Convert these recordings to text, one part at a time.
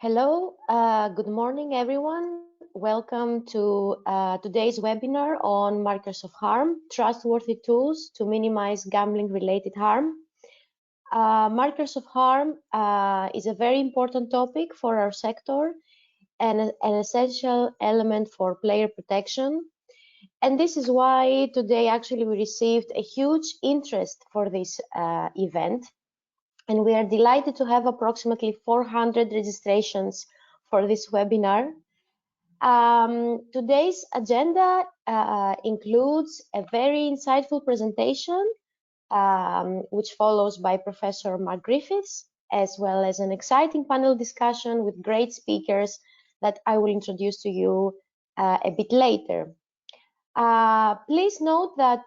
Hello, good morning, everyone. Welcome to today's webinar on markers of harm, trustworthy tools to minimize gambling-related harm. Markers of harm is a very important topic for our sector and an essential element for player protection. And this is why today actually we received a huge interest for this event. And we are delighted to have approximately 400 registrations for this webinar. Today's agenda includes a very insightful presentation, which follows by Professor Mark Griffiths, as well as an exciting panel discussion with great speakers that I will introduce to you a bit later. Please note that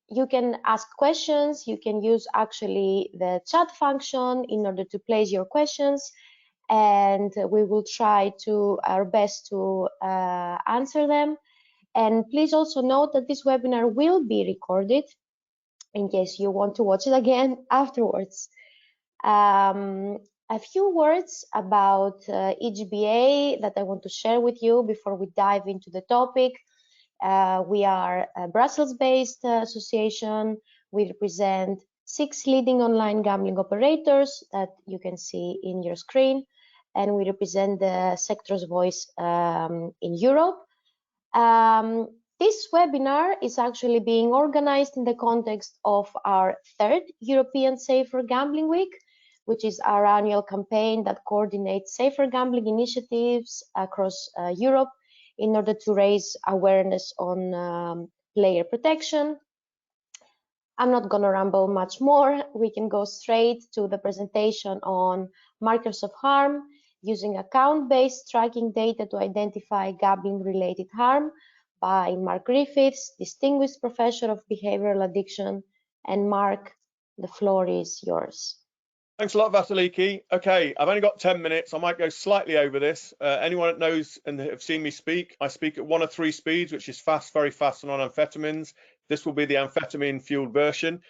you can ask questions. You can use actually the chat function in order to place your questions, and we will try to our best to answer them. And please also note that this webinar will be recorded in case you want to watch it again afterwards. A few words about EGBA that I want to share with you before we dive into the topic. We are a Brussels-based association. We represent 6 leading online gambling operators that you can see in your screen, and we represent the sector's voice in Europe. This webinar is actually being organized in the context of our 3rd European Safer Gambling Week, which is our annual campaign that coordinates safer gambling initiatives across Europe in order to raise awareness on player protection. I'm not going to ramble much more. We can go straight to the presentation on markers of harm using account-based tracking data to identify gambling-related harm by Mark Griffiths, Distinguished Professor of Behavioural Addiction. And Mark, the floor is yours. Thanks a lot, Vasiliki. Okay, I've only got 10 minutes. I might go slightly over this. Anyone that knows and have seen me speak, I speak at 1 of 3 speeds, which is fast, very fast, and on amphetamines. This will be the amphetamine-fueled version.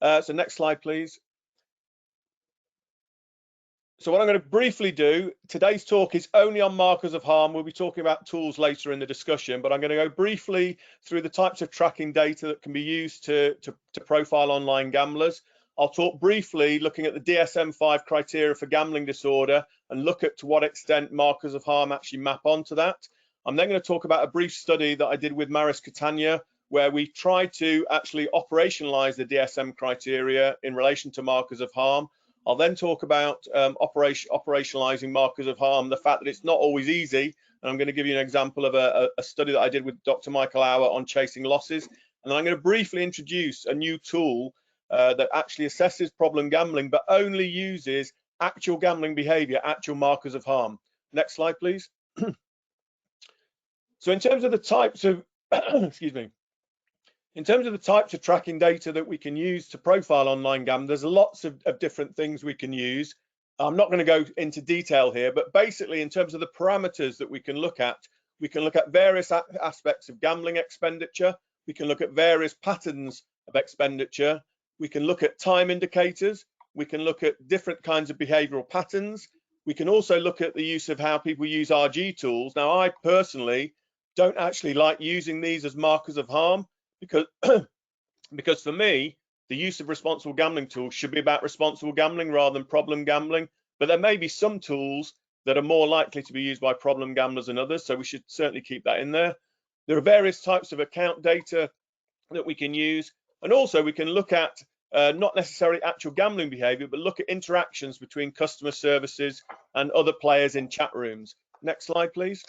So next slide, please. So what I'm going to briefly do, today's talk is only on markers of harm. We'll be talking about tools later in the discussion, but I'm going to go briefly through the types of tracking data that can be used to profile online gamblers. I'll talk briefly looking at the DSM-5 criteria for gambling disorder and look at to what extent markers of harm actually map onto that. I'm then going to talk about a brief study that I did with Maris Catania, where we tried to actually operationalize the DSM criteria in relation to markers of harm. I'll then talk about operationalizing markers of harm, the fact that it's not always easy. And I'm going to give you an example of a study that I did with Dr. Michael Auer on chasing losses. And then I'm going to briefly introduce a new tool that actually assesses problem gambling, but only uses actual gambling behavior, actual markers of harm. Next slide, please. So in terms of the types of, excuse me, in terms of the types of tracking data that we can use to profile online gambling, there's lots of different things we can use. I'm not going to go into detail here, but basically in terms of the parameters that we can look at various aspects of gambling expenditure. We can look at various patterns of expenditure. We can look at time indicators. We can look at different kinds of behavioral patterns. We can also look at the use of how people use RG tools. Now, I personally don't actually like using these as markers of harm because, because for me, the use of responsible gambling tools should be about responsible gambling rather than problem gambling. But there may be some tools that are more likely to be used by problem gamblers than others, so we should certainly keep that in there. There are various types of account data that we can use. And also we can look at not necessarily actual gambling behavior, but look at interactions between customer services and other players in chat rooms. Next slide, please.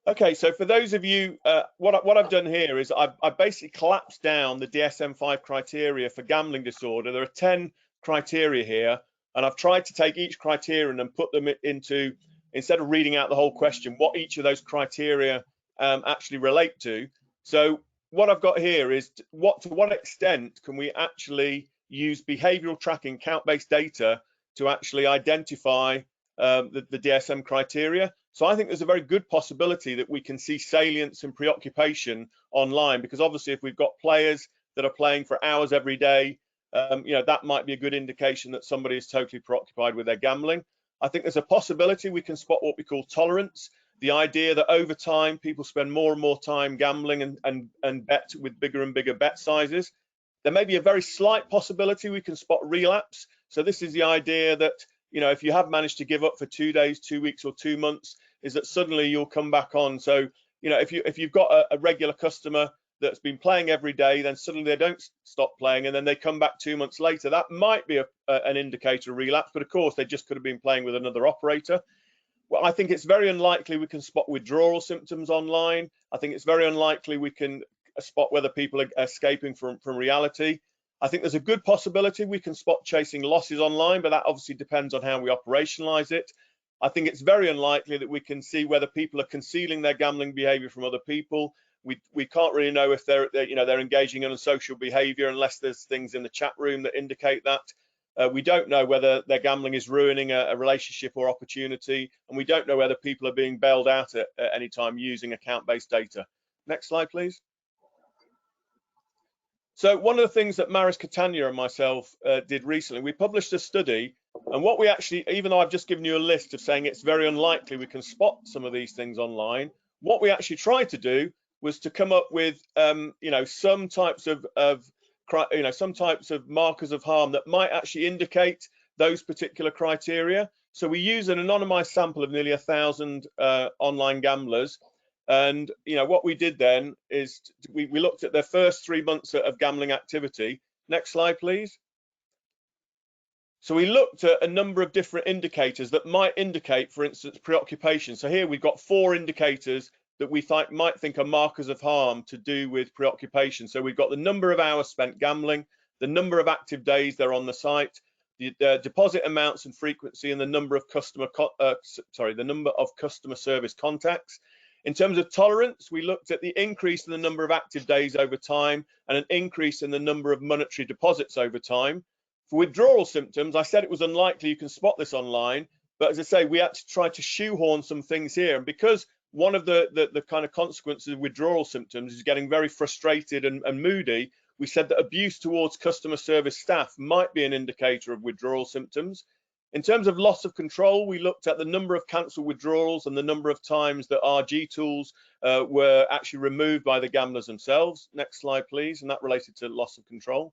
Okay, so for those of you, what I've done here is I've basically collapsed down the DSM-5 criteria for gambling disorder. There are 10 criteria here, and I've tried to take each criterion and put them into, instead of reading out the whole question, what each of those criteria actually relate to. So what I've got here is to what extent can we actually use behavioral tracking, count-based data to actually identify the DSM criteria. So I think there's a very good possibility that we can see salience and preoccupation online, because obviously if we've got players that are playing for hours every day, that might be a good indication that somebody is totally preoccupied with their gambling. I think there's a possibility we can spot what we call tolerance, the idea that over time people spend more and more time gambling and bet with bigger and bigger bet sizes. There may be a very slight possibility we can spot relapse. So this is the idea that, if you have managed to give up for 2 days, 2 weeks, or 2 months, is that suddenly you'll come back on. So, if you've got a regular customer that's been playing every day, then suddenly they don't stop playing and then they come back 2 months later, that might be an indicator of relapse, but of course they just could have been playing with another operator. Well, I think it's very unlikely we can spot withdrawal symptoms online. I think it's very unlikely we can spot whether people are escaping from reality. I think there's a good possibility we can spot chasing losses online, but that obviously depends on how we operationalize it. I think it's very unlikely that we can see whether people are concealing their gambling behavior from other people. We can't really know if they're engaging in unsocial behavior unless there's things in the chat room that indicate that. We don't know whether their gambling is ruining a relationship or opportunity, and we don't know whether people are being bailed out at any time using account-based data. Next slide, please. So one of the things that Maris Catania and myself did recently, we published a study, and what we actually, even though I've just given you a list of saying it's very unlikely we can spot some of these things online, what we actually tried to do was to come up with some types of markers of harm that might actually indicate those particular criteria. So we use an anonymized sample of nearly 1,000 online gamblers, and what we did then is we looked at their first 3 months of gambling activity. Next slide, please. So we looked at a number of different indicators that might indicate, for instance, preoccupation. So here we've got 4 indicators that we might think are markers of harm to do with preoccupation. So we've got the number of hours spent gambling, the number of active days they're on the site, the deposit amounts and frequency, and the number of customer service contacts. In terms of tolerance, we looked at the increase in the number of active days over time and an increase in the number of monetary deposits over time. For withdrawal symptoms, I said it was unlikely you can spot this online, but as I say, we had to try to shoehorn some things here. And because one of the kind of consequences of withdrawal symptoms is getting very frustrated and moody, we said that abuse towards customer service staff might be an indicator of withdrawal symptoms. In terms of loss of control, we looked at the number of cancelled withdrawals and the number of times that RG tools were actually removed by the gamblers themselves. Next slide, please. And that related to loss of control.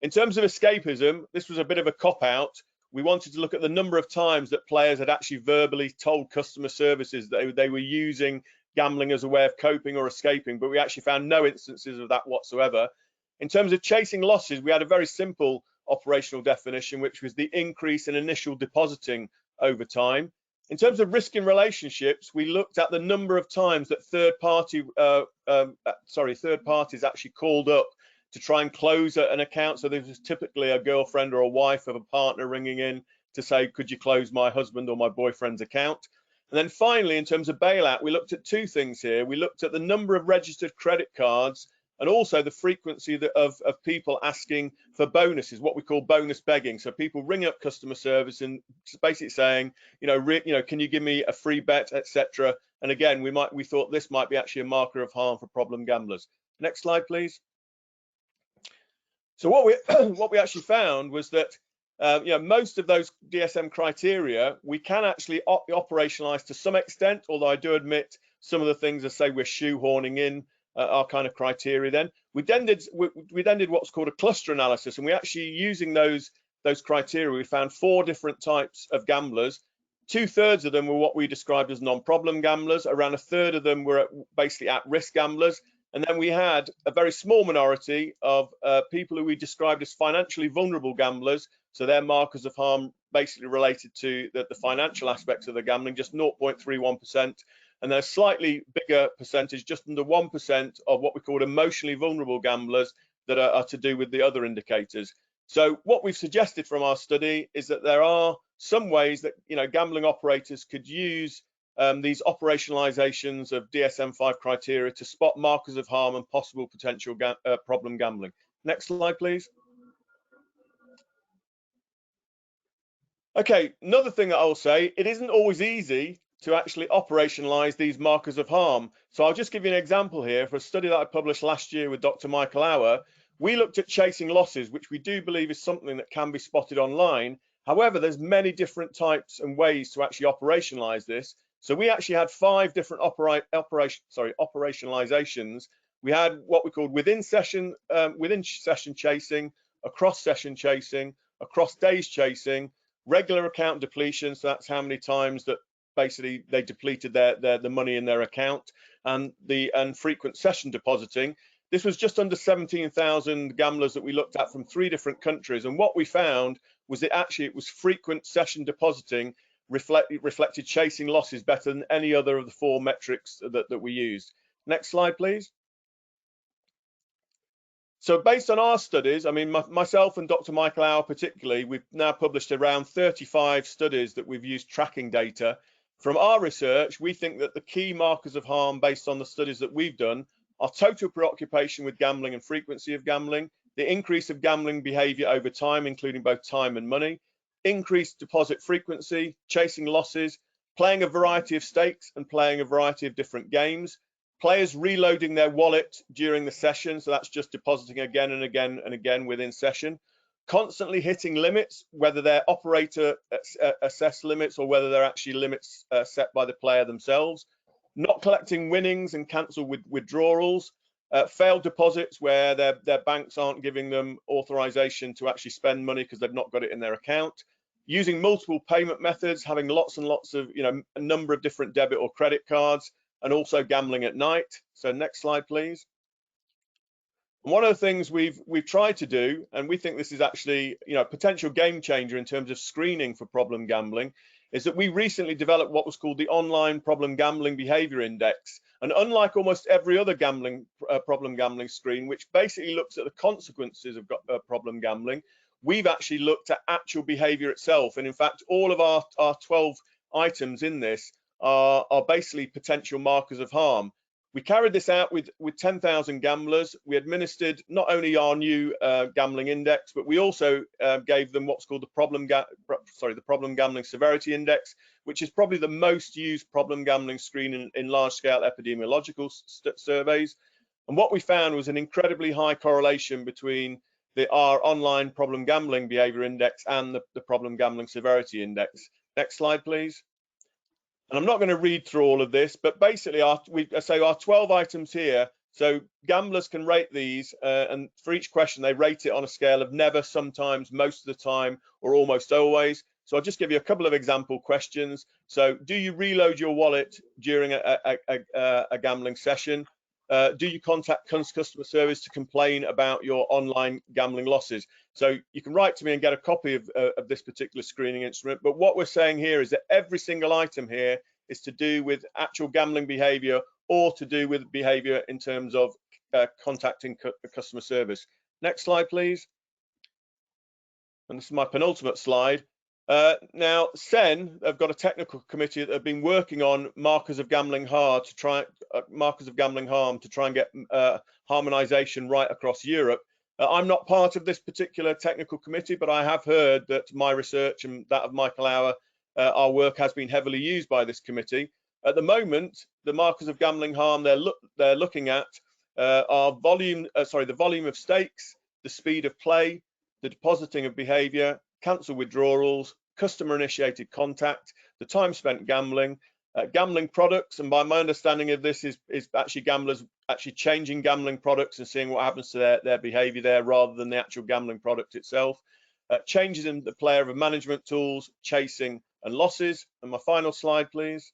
In terms of escapism, this was a bit of a cop-out. We wanted to look at the number of times that players had actually verbally told customer services that they were using gambling as a way of coping or escaping, but we actually found no instances of that whatsoever. In terms of chasing losses, we had a very simple operational definition, which was the increase in initial depositing over time. In terms of risk in relationships, we looked at the number of times that third parties actually called up to try and close an account. So this was typically a girlfriend or a wife of a partner ringing in to say, could you close my husband or my boyfriend's account? And then finally, in terms of bailout, we looked at 2 things here. We looked at the number of registered credit cards and also the frequency of people asking for bonuses, what we call bonus begging. So people ring up customer service and basically saying, can you give me a free bet, etc. And again, we thought this might be actually a marker of harm for problem gamblers. Next slide, please. So what we actually found was that most of those DSM criteria we can actually operationalize to some extent, although I do admit some of the things, as say, we're shoehorning in our kind of criteria. Then we then did what's called a cluster analysis, and we actually, using those criteria, we found 4 different types of gamblers. 2/3 of them were what we described as non-problem gamblers. Around 1/3 of them were basically at-risk gamblers. And then we had a very small minority of people who we described as financially vulnerable gamblers. So their markers of harm basically related to the financial aspects of the gambling, just 0.31%. And then a slightly bigger percentage, just under 1%, of what we call emotionally vulnerable gamblers that are to do with the other indicators. So what we've suggested from our study is that there are some ways that gambling operators could use these operationalizations of DSM-5 criteria to spot markers of harm and possible potential problem gambling. Next slide, please. Okay, another thing that I'll say, it isn't always easy to actually operationalize these markers of harm. So I'll just give you an example here for a study that I published last year with Dr. Michael Auer. We looked at chasing losses, which we do believe is something that can be spotted online. However, there's many different types and ways to actually operationalize this. So we actually had 5 different operationalizations. We had what we called within session chasing, across session chasing, across days chasing, regular account depletion. So that's how many times that basically they depleted the money in their account, and frequent session depositing. This was just under 17,000 gamblers that we looked at from 3 different countries, and what we found was that actually it was frequent session depositing reflected chasing losses better than any other of the 4 metrics that we used. Next slide, please. So based on our studies, I mean, myself and Dr. Michael Auer particularly, we've now published around 35 studies that we've used tracking data. From our research, we think that the key markers of harm based on the studies that we've done are total preoccupation with gambling and frequency of gambling, the increase of gambling behavior over time, including both time and money, increased deposit frequency, chasing losses, playing a variety of stakes and playing a variety of different games, players reloading their wallet during the session, so that's just depositing again and again and again within session, constantly hitting limits, whether they're operator assessed limits or whether they're actually limits set by the player themselves, not collecting winnings and cancel withdrawals, failed deposits where their banks aren't giving them authorization to actually spend money because they've not got it in their account, using multiple payment methods, having lots and lots of, a number of different debit or credit cards, and also gambling at night. So next slide, please. And one of the things we've tried to do, and we think this is actually, a potential game changer in terms of screening for problem gambling, is that we recently developed what was called the Online Problem Gambling Behavior Index. And unlike almost every other problem gambling screen, which basically looks at the consequences of problem gambling, we've actually looked at actual behavior itself. And in fact, all of our 12 items in this are basically potential markers of harm. We carried this out with 10,000 gamblers. We administered not only our new gambling index, but we also gave them what's called the problem gambling severity index, which is probably the most used problem gambling screen in large-scale epidemiological surveys. And what we found was an incredibly high correlation between our online problem gambling behavior index and the problem gambling severity index. Next slide, please. And I'm not going to read through all of this, but basically our 12 items here, so gamblers can rate these, and for each question they rate it on a scale of never, sometimes, most of the time, or almost always. So I'll just give you a couple of example questions. So do you reload your wallet during a gambling session? Do you contact customer service to complain about your online gambling losses? So you can write to me and get a copy of this particular screening instrument. But what we're saying here is that every single item here is to do with actual gambling behavior or to do with behavior in terms of contacting customer service. Next slide, please. And this is my penultimate slide. Now, CEN have got a technical committee that have been working on markers of gambling harm to try and get harmonization right across Europe. I'm not part of this particular technical committee, but I have heard that my research and that of Michael Auer, our work has been heavily used by this committee. At the moment, the markers of gambling harm they're looking at are the volume of stakes, the speed of play, the depositing of behavior, cancel withdrawals, customer initiated contact, the time spent gambling, gambling products, and by my understanding of this is actually gamblers actually changing gambling products and seeing what happens to their behavior there rather than the actual gambling product itself, changes in the player of management tools, chasing and losses. And my final slide, please.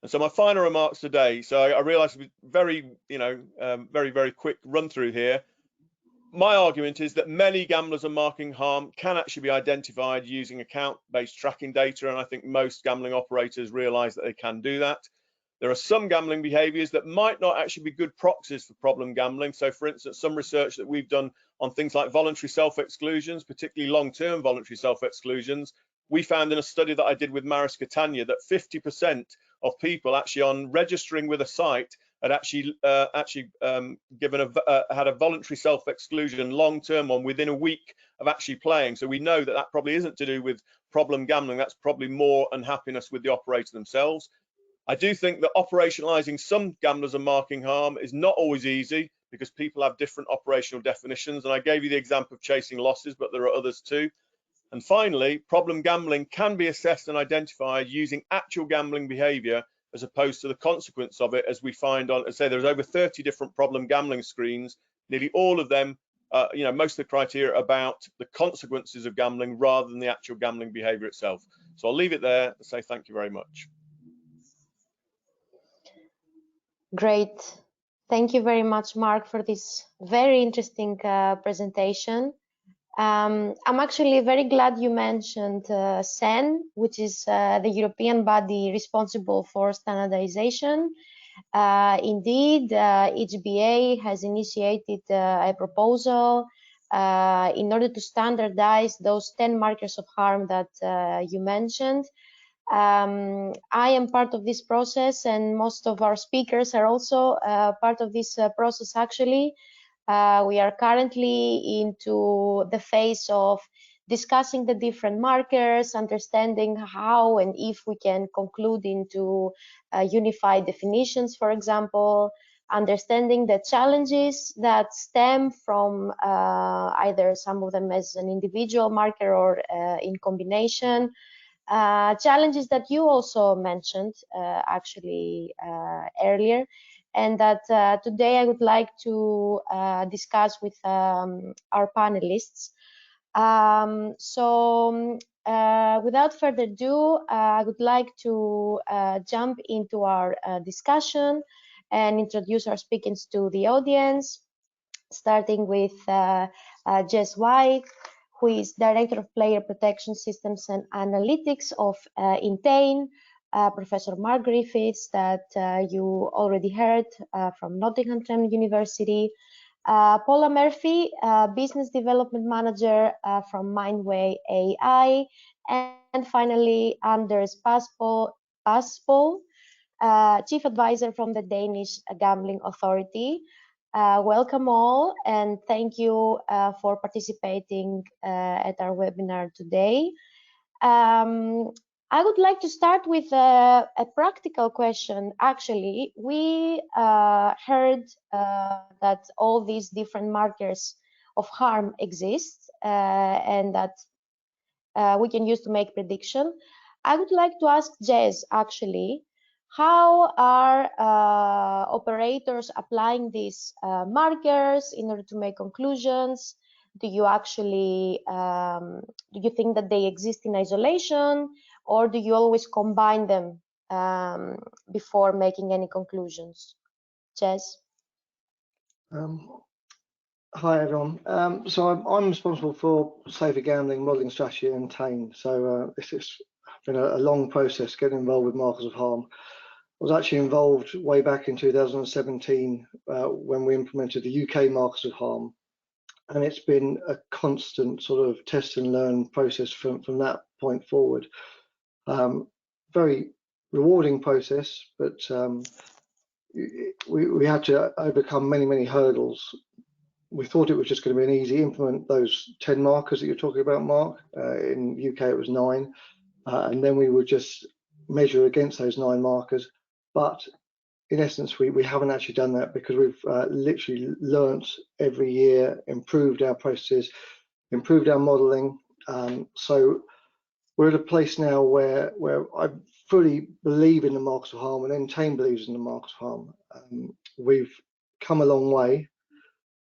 And so my final remarks today, so I realize it's very, very quick run through here. My argument is that many gamblers and marking harm can actually be identified using account-based tracking data, and I think most gambling operators realize that they can do that. There are some gambling behaviors that might not actually be good proxies for problem gambling. So for instance, some research that we've done on things like voluntary self-exclusions, particularly long-term voluntary self-exclusions, we found in a study that I did with Maris Catania that 50% of people actually on registering with a site had actually had a voluntary self-exclusion, long-term one, within a week of actually playing. So we know that probably isn't to do with problem gambling. That's probably more unhappiness with the operator themselves. I do think that operationalizing some gamblers and marking harm is not always easy, because people have different operational definitions. And I gave you the example of chasing losses, but there are others too. And finally, problem gambling can be assessed and identified using actual gambling behavior as opposed to the consequence of it, as we find on, say, there's over 30 different problem gambling screens, nearly all of them, most of the criteria about the consequences of gambling rather than the actual gambling behavior itself. So I'll leave it there and say thank you very much. Great. Thank you very much, Mark, for this very interesting presentation. I'm actually very glad you mentioned SEN, which is the European body responsible for standardization. Indeed, EGBA has initiated a proposal in order to standardize those 10 markers of harm that you mentioned. I am part of this process, and most of our speakers are also part of this process actually. We are currently into the phase of discussing the different markers, understanding how and if we can conclude into unified definitions, for example, understanding the challenges that stem from either some of them as an individual marker or in combination. Challenges that you also mentioned actually earlier, and that today I would like to discuss with our panelists. Without further ado, I would like to jump into our discussion and introduce our speakers to the audience, starting with Jess White, who is Director of Player Protection Systems and Analytics of Entain, Professor Mark Griffiths, that you already heard from Nottingham Trent University, Paula Murphy, Business Development Manager from Mindway AI, and finally Anders Basbøll, Chief Advisor from the Danish Gambling Authority. Welcome all, and thank you for participating at our webinar today. I would like to start with a practical question. Actually, we heard that all these different markers of harm exist and that we can use to make prediction. I would like to ask Jess, actually, how are operators applying these markers in order to make conclusions? Do you actually, do you think that they exist in isolation, or do you always combine them before making any conclusions? Jess? Hi everyone. So I'm responsible for safer gambling modelling strategy at Entain. So this has been a long process getting involved with markers of harm. I was actually involved way back in 2017 when we implemented the UK markers of harm, and it's been a constant sort of test and learn process from that point forward. Very rewarding process, but we had to overcome many hurdles. We thought it was just going to be an easy implement those 10 markers that you're talking about, Mark. In UK it was 9, and then we would just measure against those 9 markers. But in essence, we haven't actually done that because we've literally learnt every year, improved our processes, improved our modelling. So we're at a place now where I fully believe in the markers of harm, and Entain believes in the markers of harm. We've come a long way,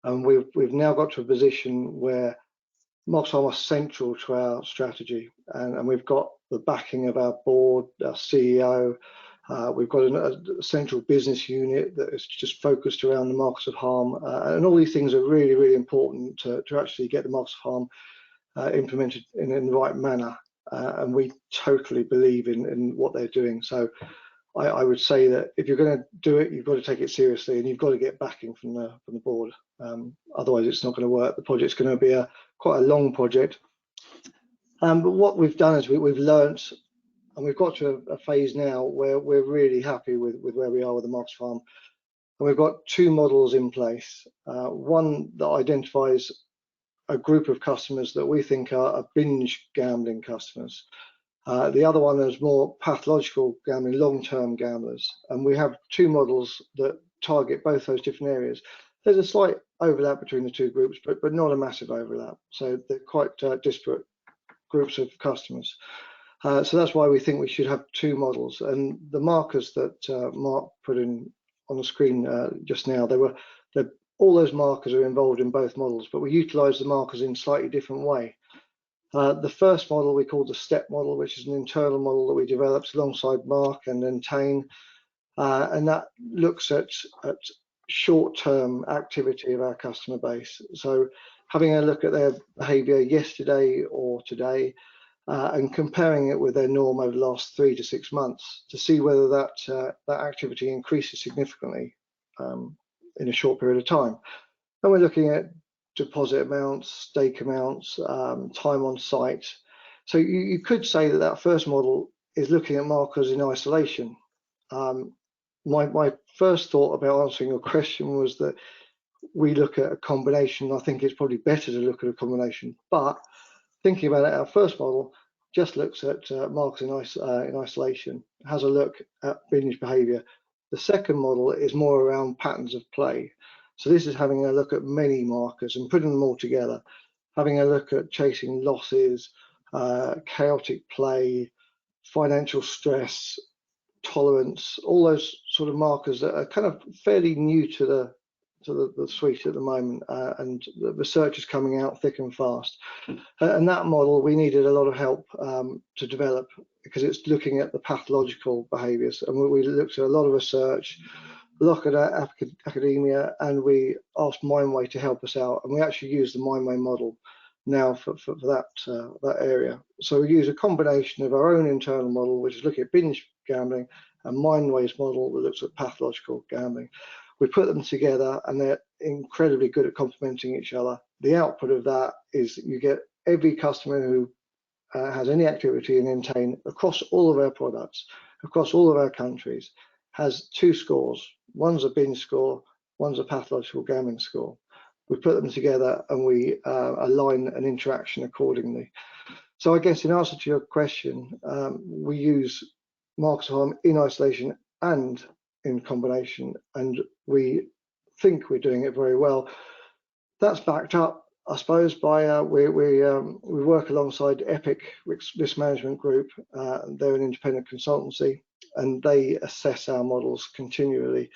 and we've now got to a position where markers of harm are central to our strategy, and we've got the backing of our board, our CEO. We've got a central business unit that is just focused around the markers of harm, and all these things are really important to actually get the markers of harm implemented in the right manner, and we totally believe in what they're doing. So I would say that if you're going to do it, you've got to take it seriously, and you've got to get backing from the board. Otherwise it's not going to work. The project's going to be quite a long project. But what we've done is we've learnt, and we've got to a phase now where we're really happy with where we are with the markers of harm. And we've got 2 models in place. One that identifies a group of customers that we think are binge gambling customers. The other one is more pathological gambling, long-term gamblers. And we have 2 models that target both those different areas. There's a slight overlap between the two groups, but not a massive overlap. So they're quite disparate groups of customers. So that's why we think we should have two models. And the markers that Mark put in on the screen just now, all those markers are involved in both models, but we utilize the markers in a slightly different way. The first model we call the STEP model, which is an internal model that we developed alongside Mark and Entain, and that looks at short-term activity of our customer base. So having a look at their behaviour yesterday or today, and comparing it with their norm over the last 3 to 6 months to see whether that activity increases significantly in a short period of time. And we're looking at deposit amounts, stake amounts, time on site. So you could say that first model is looking at markers in isolation. My first thought about answering your question was that we look at a combination. I think it's probably better to look at a combination, but thinking about it, our first model just looks at markers in isolation, has a look at binge behaviour. The second model is more around patterns of play. So this is having a look at many markers and putting them all together, having a look at chasing losses, chaotic play, financial stress, tolerance, all those sort of markers that are kind of fairly new to the suite at the moment, and the research is coming out thick and fast. And that model we needed a lot of help to develop, because it's looking at the pathological behaviours, and we looked at a lot of research, look at academia, and we asked Mindway to help us out, and we actually use the Mindway model now for that area. So we use a combination of our own internal model, which is looking at binge gambling, and Mindway's model that looks at pathological gambling. We put them together and they're incredibly good at complementing each other. The output of that is you get every customer who has any activity in Entain across all of our products, across all of our countries, has 2 scores. One's a binge score, one's a pathological gambling score. We put them together and we align an interaction accordingly. So I guess in answer to your question, we use markers of harm in isolation and in combination, and we think we're doing it very well. That's backed up, I suppose, by we work alongside Epic Risk Management Group. They're an independent consultancy, and they assess our models continually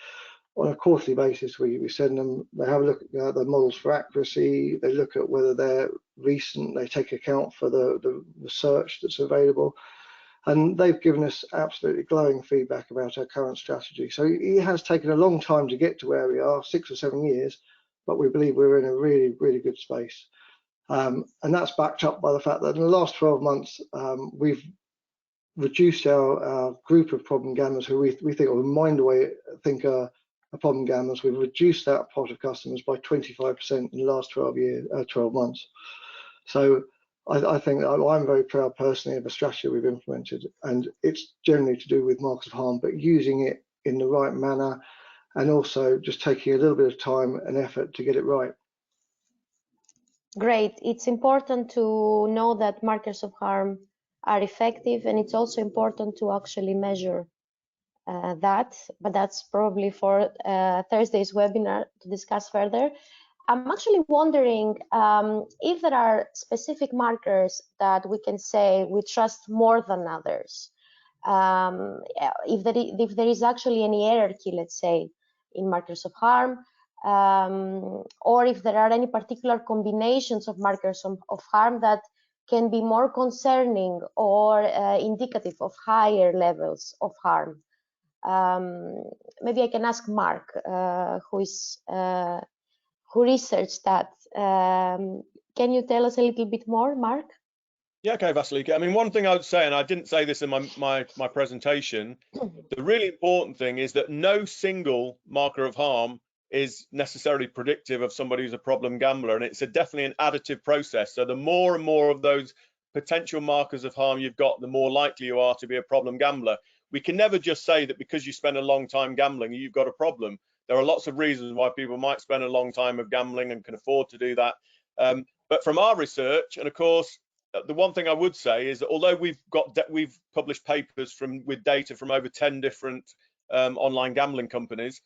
on a quarterly basis. We send them, they have a look at the models for accuracy, they look at whether they're recent, they take account for the research that's available, and they've given us absolutely glowing feedback about our current strategy. So it has taken a long time to get to where we are, 6 or 7 years, but we believe we're in a really, really good space. And that's backed up by the fact that in the last 12 months, we've reduced our group of problem gamblers who we think, or Mindway think are problem gamblers. We've reduced that pot of customers by 25% in the last 12 months. So I think that I'm very proud personally of the strategy we've implemented, and it's generally to do with markers of harm, but using it in the right manner, and also just taking a little bit of time and effort to get it right. Great. It's important to know that markers of harm are effective, and it's also important to actually measure that, but that's probably for Thursday's webinar to discuss further. I'm actually wondering if there are specific markers that we can say we trust more than others. If there is actually any hierarchy, let's say, in markers of harm, or if there are any particular combinations of markers of harm that can be more concerning or indicative of higher levels of harm. Maybe I can ask Mark, who researched that. Can you tell us a little bit more, Mark? Yeah, okay, Vasiliki. I mean, one thing I would say, and I didn't say this in my presentation, the really important thing is that no single marker of harm is necessarily predictive of somebody who's a problem gambler, and it's definitely an additive process. So the more and more of those potential markers of harm you've got, the more likely you are to be a problem gambler. We can never just say that because you spend a long time gambling, you've got a problem. There are lots of reasons why people might spend a long time of gambling and can afford to do that. But from our research, and of course, the one thing I would say is that although we've published papers with data from over 10 different online gambling companies,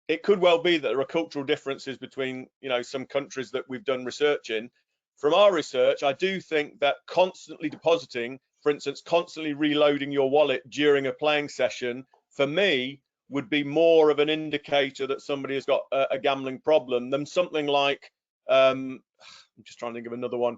it could well be that there are cultural differences between, you know, some countries that we've done research in. From our research, I do think that constantly depositing, for instance, constantly reloading your wallet during a playing session, for me, would be more of an indicator that somebody has got a gambling problem than something like, I'm just trying to think of another one.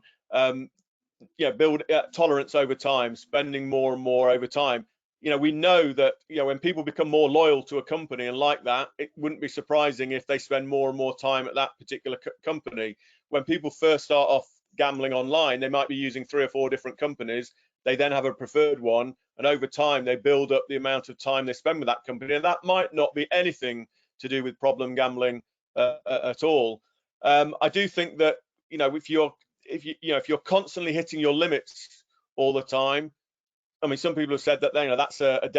Yeah, build tolerance over time, spending more and more over time. You know, we know that, you know, when people become more loyal to a company and like that, it wouldn't be surprising if they spend more and more time at that particular company. When people first start off gambling online, they might be using 3 or 4 different companies. They then have a preferred one, and over time they build up the amount of time they spend with that company, and that might not be anything to do with problem gambling at all. I do think that, you know, if you're constantly hitting your limits all the time, I mean, some people have said that, you know, that's a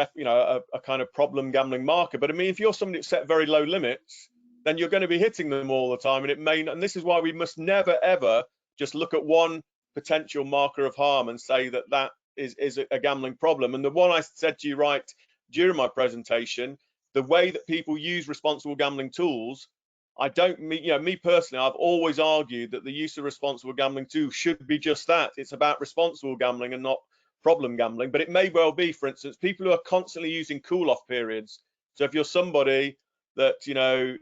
kind of problem gambling marker. But I mean, if you're somebody that set very low limits, then you're going to be hitting them all the time, and it may. And this is why we must never ever just look at one potential marker of harm and say that that is a gambling problem. And the one I said to you right during my presentation, the way that people use responsible gambling tools, I don't, you know, me personally, I've always argued that the use of responsible gambling tools should be just that. It's about responsible gambling and not problem gambling. But it may well be, for instance, people who are constantly using cool-off periods. So if you're somebody that, you know,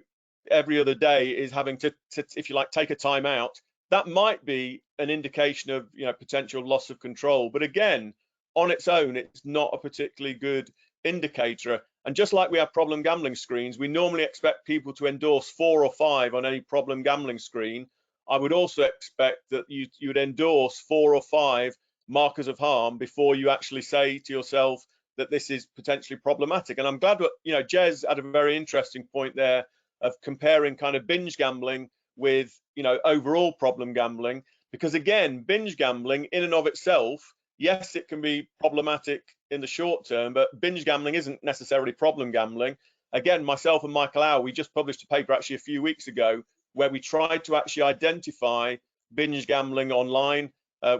every other day is having to if you like, take a time out, that might be an indication of, you know, potential loss of control. But again, on its own, it's not a particularly good indicator. And just like we have problem gambling screens, we normally expect people to endorse 4 or 5 on any problem gambling screen. I would also expect that you would endorse 4 or 5 markers of harm before you actually say to yourself that this is potentially problematic. And I'm glad that, you know, Jez had a very interesting point there of comparing kind of binge gambling with, you know, overall problem gambling, because again, binge gambling in and of itself, yes, it can be problematic in the short term, but binge gambling isn't necessarily problem gambling. Again, myself and Michael Hour, we just published a paper actually a few weeks ago where we tried to actually identify binge gambling online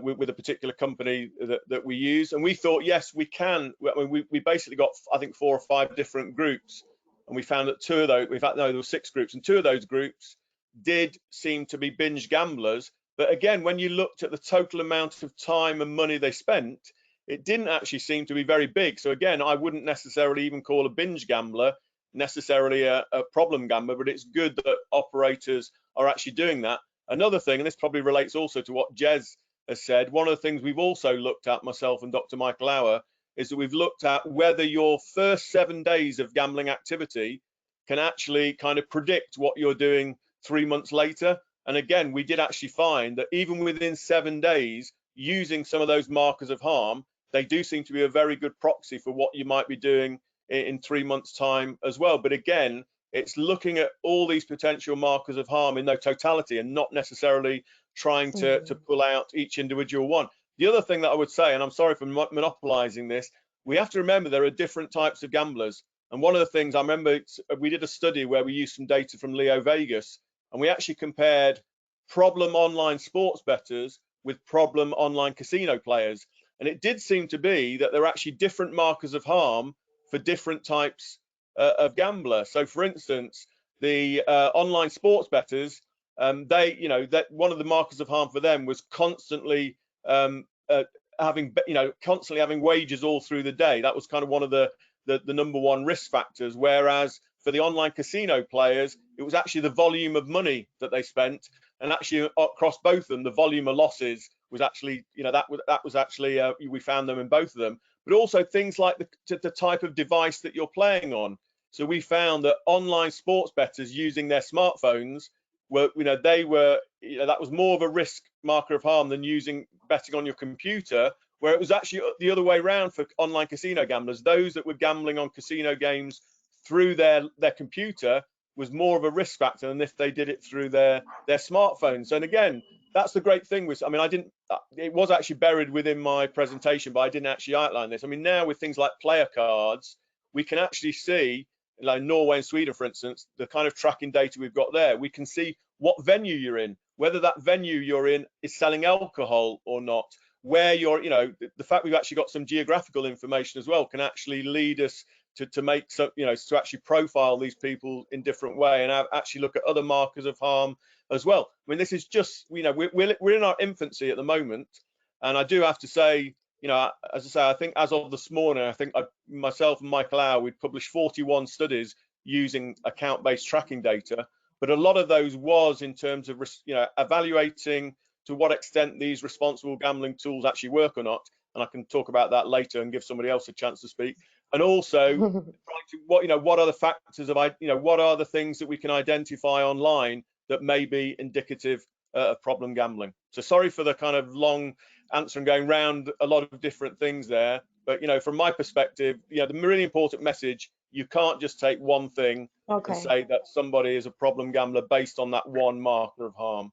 with a particular company that we use, and we thought, yes, we can. We basically got, I think, 4 or 5 different groups, and we found that 2 of those, in fact, no, there were 6 groups, and 2 of those groups did seem to be binge gamblers. But again, when you looked at the total amount of time and money they spent, it didn't actually seem to be very big. So again, I wouldn't necessarily even call a binge gambler necessarily a problem gambler, but it's good that operators are actually doing that. Another thing, and this probably relates also to what Jez has said, one of the things we've also looked at, myself and Dr. Michael Hour, is that we've looked at whether your first 7 days of gambling activity can actually kind of predict what you're doing 3 months later. And again, we did actually find that even within 7 days, using some of those markers of harm, they do seem to be a very good proxy for what you might be doing in 3 months' time as well. But again, it's looking at all these potential markers of harm in their totality and not necessarily trying to pull out each individual one. The other thing that I would say, and I'm sorry for monopolizing this, we have to remember there are different types of gamblers. And one of the things I remember, we did a study where we used some data from Leo Vegas, and we actually compared problem online sports bettors with problem online casino players. And it did seem to be that there are actually different markers of harm for different types of gambler. So for instance, the online sports bettors, they, you know, that one of the markers of harm for them was constantly having, you know, constantly having wagers all through the day. That was kind of one of the number one risk factors. Whereas for the online casino players, it was actually the volume of money that they spent, and actually across both of them, the volume of losses was actually, you know, that was actually we found them in both of them. But also things like the type of device that you're playing on. So we found that online sports bettors using their smartphones were, you know, they were, you know, that was more of a risk marker of harm than betting on your computer, where it was actually the other way around for online casino gamblers. Those that were gambling on casino games through their computer was more of a risk factor than if they did it through their smartphones. And again, that's the great thing with, I mean, it was actually buried within my presentation, but I didn't actually outline this. I mean, now with things like player cards, we can actually see, like Norway and Sweden, for instance, the kind of tracking data we've got there. We can see what venue you're in, whether that venue you're in is selling alcohol or not, where you're, you know, the fact we've actually got some geographical information as well can actually lead us to make so, you know, to actually profile these people in different way and actually look at other markers of harm as well. I mean, this is just, you know, we're in our infancy at the moment, and I do have to say, you know, as I say, I think as of this morning, I think myself and Michael Howe, we'd published 41 studies using account-based tracking data, but a lot of those was in terms of, you know, evaluating to what extent these responsible gambling tools actually work or not, and I can talk about that later and give somebody else a chance to speak. And also, what are the factors of, you know, what are the things that we can identify online that may be indicative of problem gambling. So sorry for the kind of long answer and going round a lot of different things there, but you know, from my perspective, you know, the really important message, you can't just take one thing and say that somebody is a problem gambler based on that one marker of harm.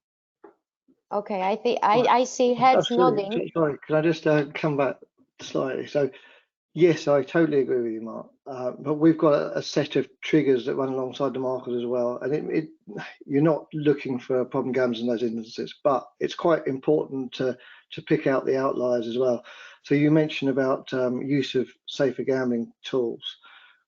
Okay, I think I see heads nodding. Sorry, can I just come back slightly? So yes, I totally agree with you, Mark. But we've got a set of triggers that run alongside the markers as well. And you're not looking for problem gamblers in those instances, but it's quite important to pick out the outliers as well. So you mentioned about use of safer gambling tools.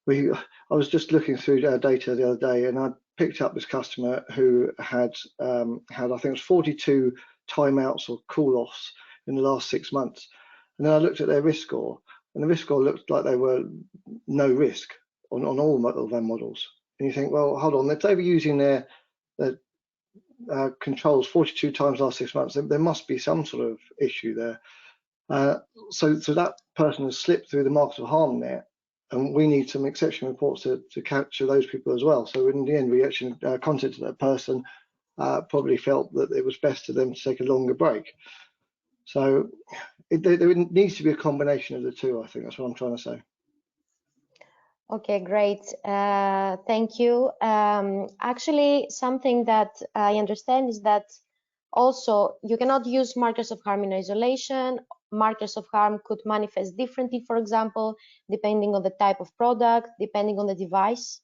I was just looking through data the other day, and I picked up this customer who had I think it was 42 timeouts or call-offs in the last 6 months. And then I looked at their risk score, and the risk score looked like they were no risk on all of their models. And you think, well, hold on, if they were using their controls 42 times last 6 months, there must be some sort of issue there. So that person has slipped through the marks of harm net, and we need some exception reports to capture those people as well. So in the end, we actually contacted that person, probably felt that it was best for them to take a longer break. So there needs to be a combination of the two. I think that's what I'm trying to say. Okay, great. Thank you. Actually, something that I understand is that also you cannot use markers of harm in isolation. Markers of harm could manifest differently, for example, depending on the type of product, depending on the device,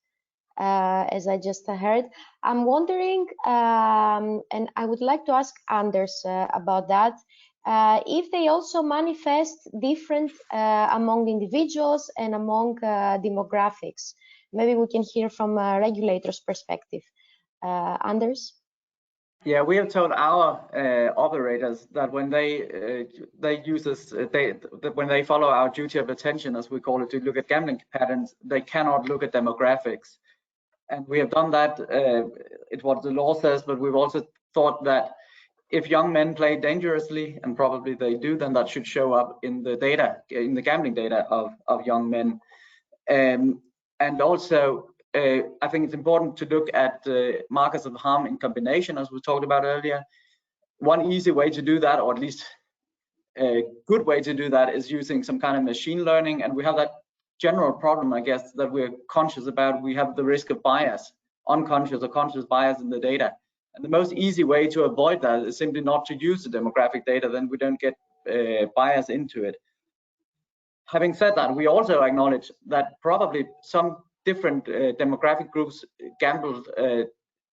as I just heard. I'm wondering, and I would like to ask Anders about that, if they also manifest different among individuals and among demographics. Maybe we can hear from a regulator's perspective. Anders? Yeah, we have told our operators that when when they follow our duty of attention, as we call it, to look at gambling patterns, they cannot look at demographics. And we have done that. It's what the law says, but we've also thought that if young men play dangerously, and probably they do, then that should show up in the data, in the gambling data of young men. And also, I think it's important to look at markers of harm in combination, as we talked about earlier. One easy way to do that, or at least a good way to do that, is using some kind of machine learning. And we have that general problem, I guess, that we're conscious about. We have the risk of bias, unconscious or conscious bias in the data. And the most easy way to avoid that is simply not to use the demographic data, then we don't get bias into it. Having said that, we also acknowledge that probably some different demographic groups gamble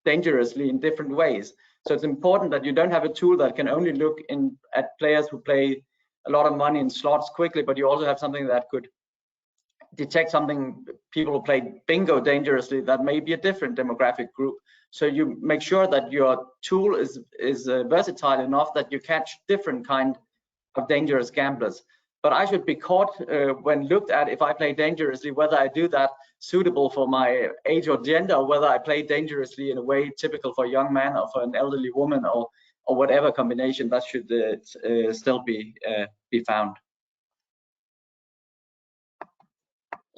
dangerously in different ways. So it's important that you don't have a tool that can only look at players who play a lot of money in slots quickly, but you also have something that could detect people who play bingo dangerously that may be a different demographic group. So you make sure that your tool is versatile enough that you catch different kind of dangerous gamblers. But I should be caught when looked at, if I play dangerously, whether I do that suitable for my age or gender, or whether I play dangerously in a way typical for a young man or for an elderly woman, or whatever combination, that should still be found.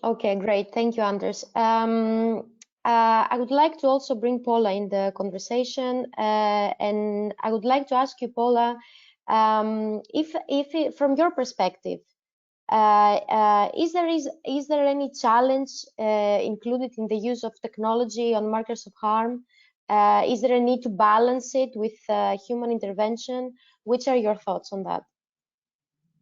Okay, great. Thank you, Anders. I would like to also bring Paula in the conversation, and I would like to ask you, Paula, if from your perspective, is there any challenge included in the use of technology on markers of harm? Is there a need to balance it with human intervention? Which are your thoughts on that?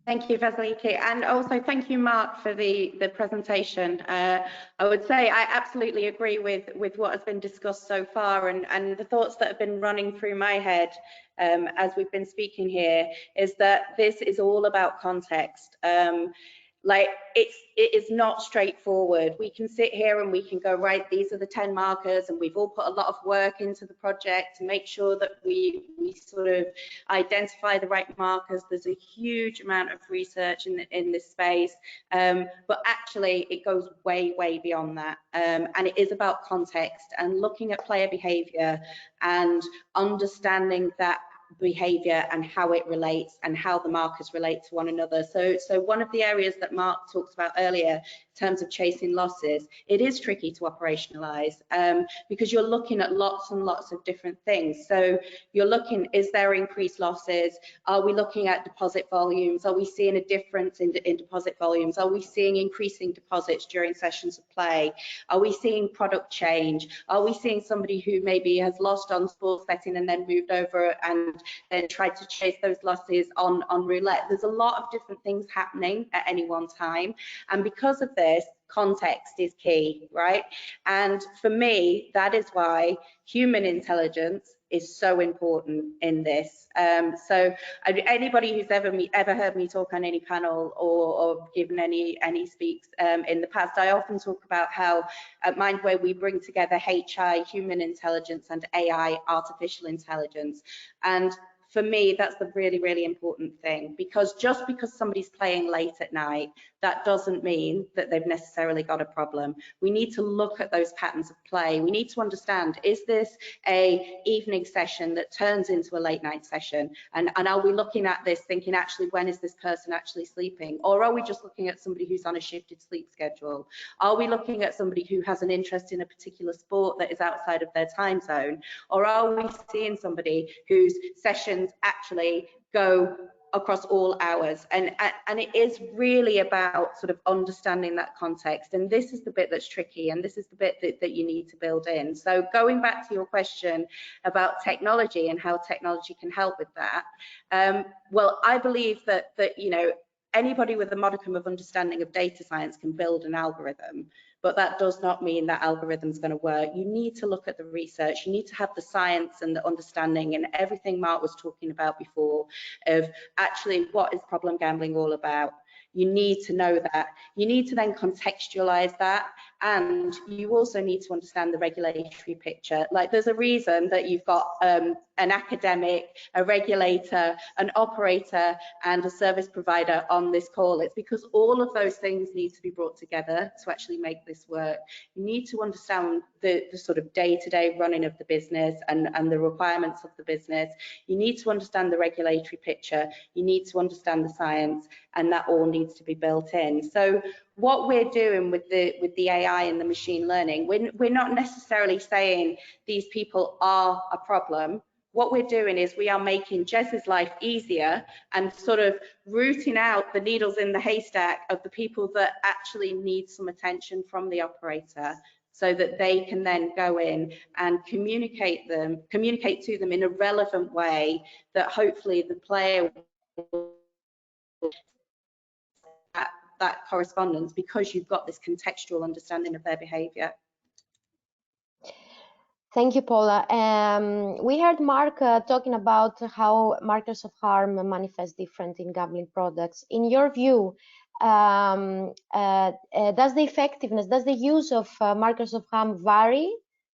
Thank you, Vasiliki, and also thank you, Mark, for the presentation. I would say I absolutely agree with what has been discussed so far, and the thoughts that have been running through my head as we've been speaking here is that this is all about context. Like it is not straightforward. We can sit here and we can go, right, these are the 10 markers, and we've all put a lot of work into the project to make sure that we sort of identify the right markers. There's a huge amount of research in this space, but actually it goes way beyond that, and it is about context and looking at player behavior and understanding that behavior and how it relates and how the markers relate to one another. So one of the areas that Mark talked about earlier in terms of chasing losses, it is tricky to operationalize, because you're looking at lots and lots of different things. So you're looking, is there increased losses? Are we looking at deposit volumes? Are we seeing a difference in deposit volumes? Are we seeing increasing deposits during sessions of play? Are we seeing product change? Are we seeing somebody who maybe has lost on sports betting and then moved over and then tried to chase those losses on roulette? There's a lot of different things happening at any one time, and because of this, context is key, right? And for me, that is why human intelligence is so important in this. So anybody who's ever heard me talk on any panel or given any speaks in the past, I often talk about how at Mindway we bring together HI, human intelligence, and AI, artificial intelligence. And for me, that's the really important thing, because just because somebody's playing late at night, that doesn't mean that they've necessarily got a problem. We need to look at those patterns of play. We need to understand, is this a evening session that turns into a late night session? And are we looking at this thinking, actually, when is this person actually sleeping? Or are we just looking at somebody who's on a shifted sleep schedule? Are we looking at somebody who has an interest in a particular sport that is outside of their time zone? Or are we seeing somebody whose sessions actually go across all hours? And it is really about sort of understanding that context, and this is the bit that's tricky, and this is the bit that you need to build in. So going back to your question about technology and how technology can help with that, well, I believe that you know, anybody with a modicum of understanding of data science can build an algorithm, but that does not mean that algorithm is going to work. You need to look at the research, you need to have the science and the understanding and everything Mark was talking about before of actually what is problem gambling all about. You need to know that. You need to then contextualize that, and you also need to understand the regulatory picture. Like, there's a reason that you've got an academic, a regulator, an operator, and a service provider on this call. It's because all of those things need to be brought together to actually make this work. You need to understand the sort of day-to-day running of the business and the requirements of the business. You need to understand the regulatory picture. You need to understand the science, and that all needs to be built in. So what we're doing with the AI and the machine learning, we're not necessarily saying these people are a problem. What we're doing is we are making Jez's life easier and sort of rooting out the needles in the haystack of the people that actually need some attention from the operator, so that they can then go in and communicate to them in a relevant way that hopefully the player will that correspondence, because you've got this contextual understanding of their behavior. Thank you, Paula. We heard Mark talking about how markers of harm manifest different in gambling products. In your view, does the effectiveness, does the use of markers of harm vary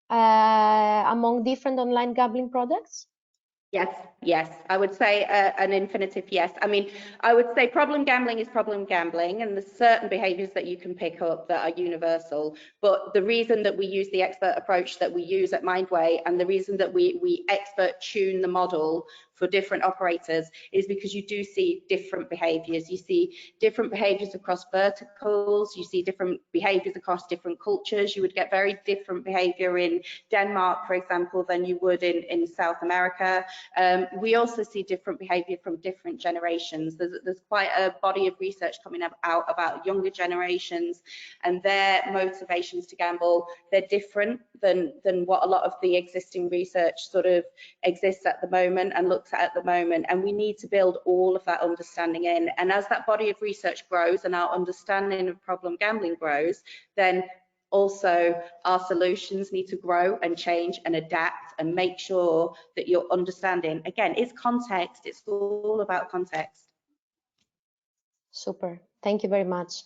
among different online gambling products? Yes, I would say an infinitive yes. I mean, I would say problem gambling is problem gambling, and there's certain behaviors that you can pick up that are universal. But the reason that we use the expert approach that we use at Mindway, and the reason that we expert tune the model for different operators, is because you do see different behaviors. You see different behaviors across verticals, you see different behaviors across different cultures. You would get very different behavior in Denmark, for example, than you would in South America. We also see different behavior from different generations. There's quite a body of research coming out about younger generations and their motivations to gamble. They're different than what a lot of the existing research sort of exists at the moment and looks at the moment, and we need to build all of that understanding in. And as that body of research grows and our understanding of problem gambling grows, then also our solutions need to grow and change and adapt and make sure that you're understanding. Again, it's context, it's all about context. Super. Thank you very much.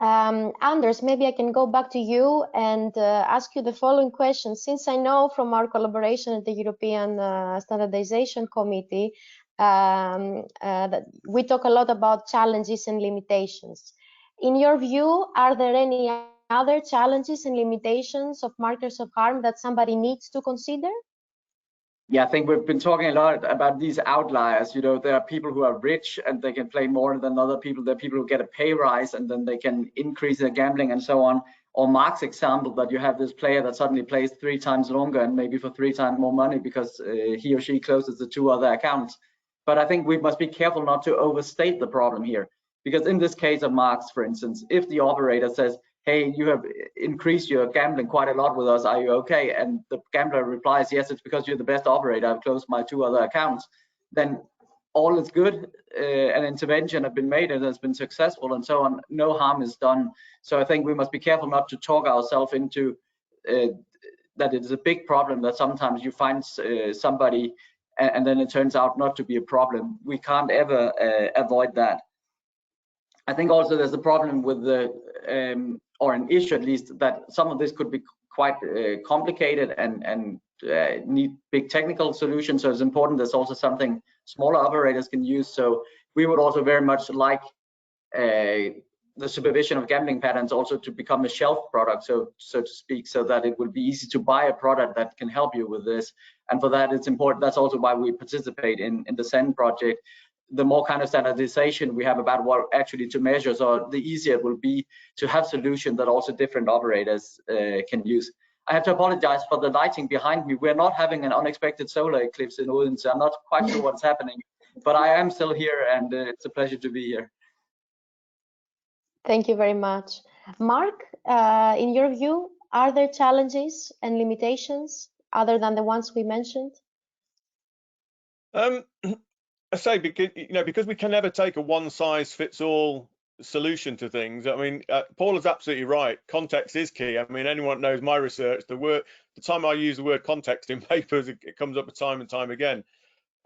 Anders, maybe I can go back to you and ask you the following question. Since I know from our collaboration at the European Standardization Committee that we talk a lot about challenges and limitations. In your view, are there any other challenges and limitations of markers of harm that somebody needs to consider? Yeah, I think we've been talking a lot about these outliers. You know, there are people who are rich and they can play more than other people. There are people who get a pay rise and then they can increase their gambling and so on. Or Mark's example that you have this player that suddenly plays 3 times longer and maybe for 3 times more money because he or she closes the 2 other accounts. But I think we must be careful not to overstate the problem here. Because in this case of Mark's, for instance, if the operator says, hey, you have increased your gambling quite a lot with us, are you okay? And the gambler replies, yes, it's because you're the best operator, I've closed my 2 other accounts. Then all is good, an intervention has been made and has been successful and so on, no harm is done. So I think we must be careful not to talk ourselves into that it is a big problem that sometimes you find somebody and then it turns out not to be a problem. We can't ever avoid that. I think also there's a problem with the, or an issue at least, that some of this could be quite complicated and need big technical solutions. So it's important there's also something smaller operators can use. So we would also very much like the supervision of gambling patterns also to become a shelf product, so to speak, so that it will be easy to buy a product that can help you with this. And for that, it's important. That's also why we participate in the SEND project. The more kind of standardization we have about what actually to measure, so the easier it will be to have solutions that also different operators can use. I have to apologize for the lighting behind me. We're not having an unexpected solar eclipse in Odense. I'm not quite sure what's happening, but I am still here and it's a pleasure to be here. Thank you very much. Mark, in your view, are there challenges and limitations other than the ones we mentioned? I say because we can never take a one-size-fits-all solution to things. I mean, Paula's absolutely right. Context is key. I mean, anyone knows my research. The time I use the word context in papers, it comes up time and time again.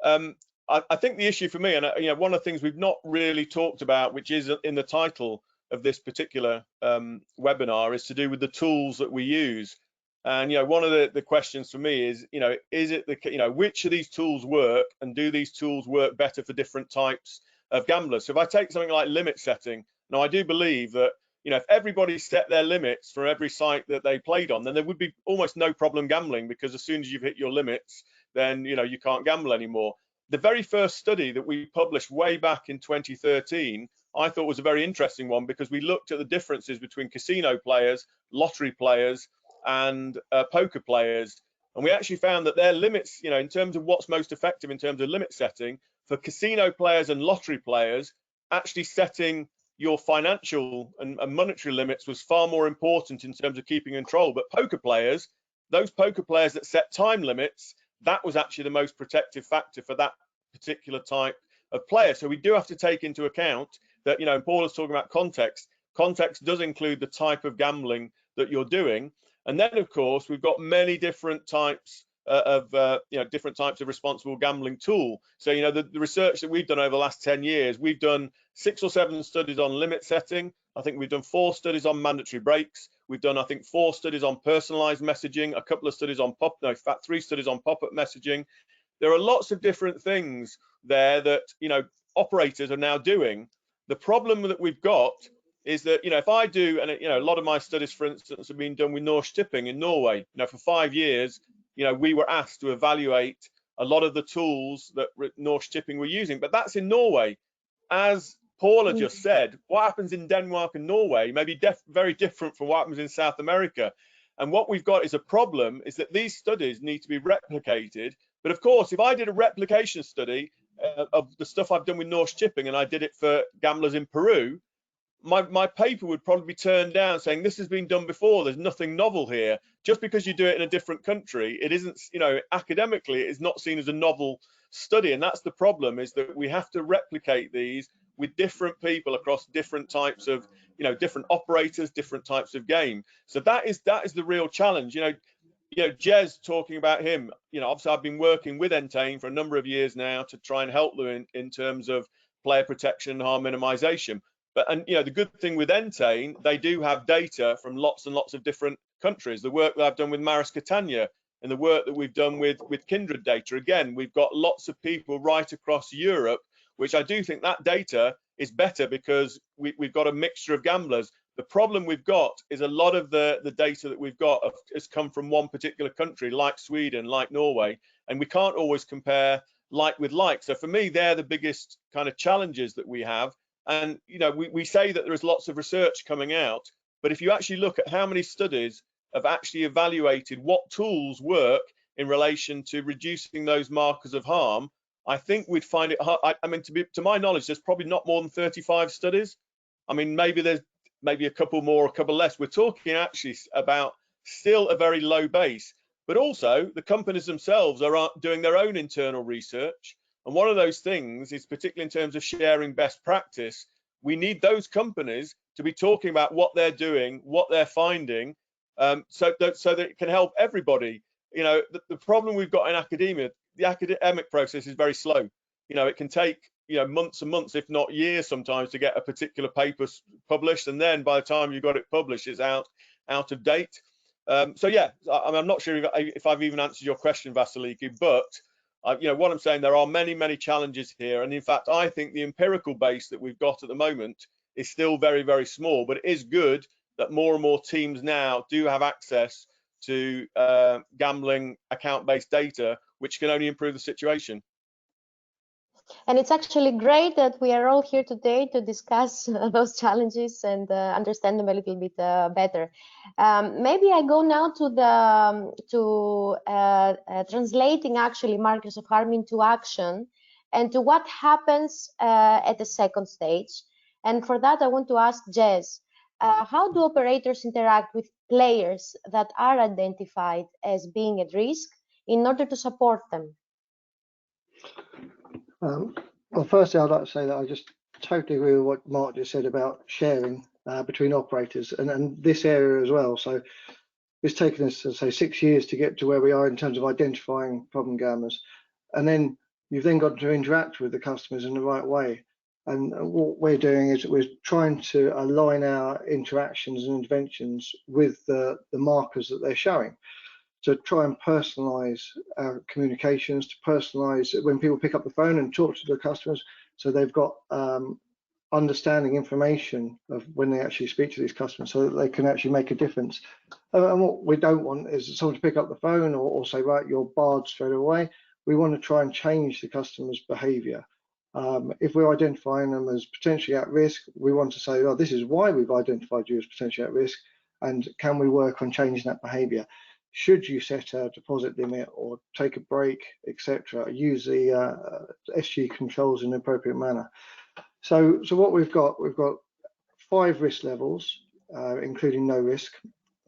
I think the issue for me, and one of the things we've not really talked about, which is in the title of this particular webinar, is to do with the tools that we use. And one of the questions for me is, is it which of these tools work, and do these tools work better for different types of gamblers? So if I take something like limit setting, now I do believe that if everybody set their limits for every site that they played on, then there would be almost no problem gambling, because as soon as you've hit your limits, then you can't gamble anymore. The very first study that we published way back in 2013, I thought was a very interesting one, because we looked at the differences between casino players, lottery players, and poker players, and we actually found that their limits, in terms of what's most effective in terms of limit setting, for casino players and lottery players, actually setting your financial and monetary limits was far more important in terms of keeping control. But poker players, those poker players that set time limits, that was actually the most protective factor for that particular type of player. So we do have to take into account that, and Paula's talking about context. Context does include the type of gambling that you're doing. And then, of course, we've got many different types of responsible gambling tool. So, the research that we've done over the last 10 years, we've done 6 or 7 studies on limit setting. I think we've done 4 studies on mandatory breaks. We've done, I think, 4 studies on personalized messaging, a couple of studies on 3 studies on pop-up messaging. There are lots of different things there that, operators are now doing. The problem that we've got is that, if I do, and a lot of my studies, for instance, have been done with Norsk Tipping in Norway. For 5 years, we were asked to evaluate a lot of the tools that Norsk Tipping were using, but that's in Norway. As Paula just said, what happens in Denmark and Norway may be very different from what happens in South America. And what we've got is a problem, is that these studies need to be replicated. But of course, if I did a replication study of the stuff I've done with Norsk Tipping, and I did it for gamblers in Peru, my paper would probably be turned down, saying this has been done before, there's nothing novel here. Just because you do it in a different country, it isn't, academically, it is not seen as a novel study. And that's the problem, is that we have to replicate these with different people across different types of, different operators, different types of game. So that is the real challenge. Jez talking about him, obviously I've been working with Entain for a number of years now to try and help them in terms of player protection and harm minimization. But, and you know, the good thing with Entain, they do have data from lots and lots of different countries. The work that I've done with Maris Catania and the work that we've done with Kindred data, again, we've got lots of people right across Europe, which I do think that data is better because we've got a mixture of gamblers. The problem we've got is a lot of the data that we've got has come from one particular country, like Sweden, like Norway, and we can't always compare like with like. So for me, they're the biggest kind of challenges that we have. And you know, we say that there is lots of research coming out, but if you actually look at how many studies have actually evaluated what tools work in relation to reducing those markers of harm, I think we'd find it hard. I mean, to my knowledge, there's probably not more than 35 studies. I mean, maybe there's maybe a couple more, a couple less. We're talking actually about still a very low base, but also the companies themselves are doing their own internal research. And one of those things is, particularly in terms of sharing best practice, we need those companies to be talking about what they're doing, what they're finding, so that it can help everybody. You know, the problem we've got in academia, the academic process is very slow. You know, it can take, you know, months and months, if not years sometimes, to get a particular paper published, and then by the time you got it published, it's out of date. So yeah, I'm not sure if I've even answered your question, Vasiliki, but you know what I'm saying, there are many challenges here, and in fact I think the empirical base that we've got at the moment is still very small, but it is good that more and more teams now do have access to gambling account-based data, which can only improve the situation. And it's actually great that we are all here today to discuss those challenges and understand them a little bit better. Maybe I go now to translating actually markers of harm into action and to what happens at the second stage. And for that, I want to ask Jez, how do operators interact with players that are identified as being at risk in order to support them? Well, firstly, I'd like to say that I just totally agree with what Mark just said about sharing between operators and this area as well. So it's taken us, say, 6 years to get to where we are in terms of identifying problem gamblers. And then you've then got to interact with the customers in the right way. And what we're doing is we're trying to align our interactions and interventions with the markers that they're showing, to try and personalize our communications, to personalize when people pick up the phone and talk to the customers, so they've got understanding information of when they actually speak to these customers, so that they can actually make a difference. And what we don't want is someone to pick up the phone or say, right, you're barred straight away. We want to try and change the customer's behavior. If we're identifying them as potentially at risk, we want to say, oh, this is why we've identified you as potentially at risk, and can we work on changing that behavior? Should you set a deposit limit or take a break, etc.? Use the SG controls in an appropriate manner. So what we've got 5 risk levels, including no risk.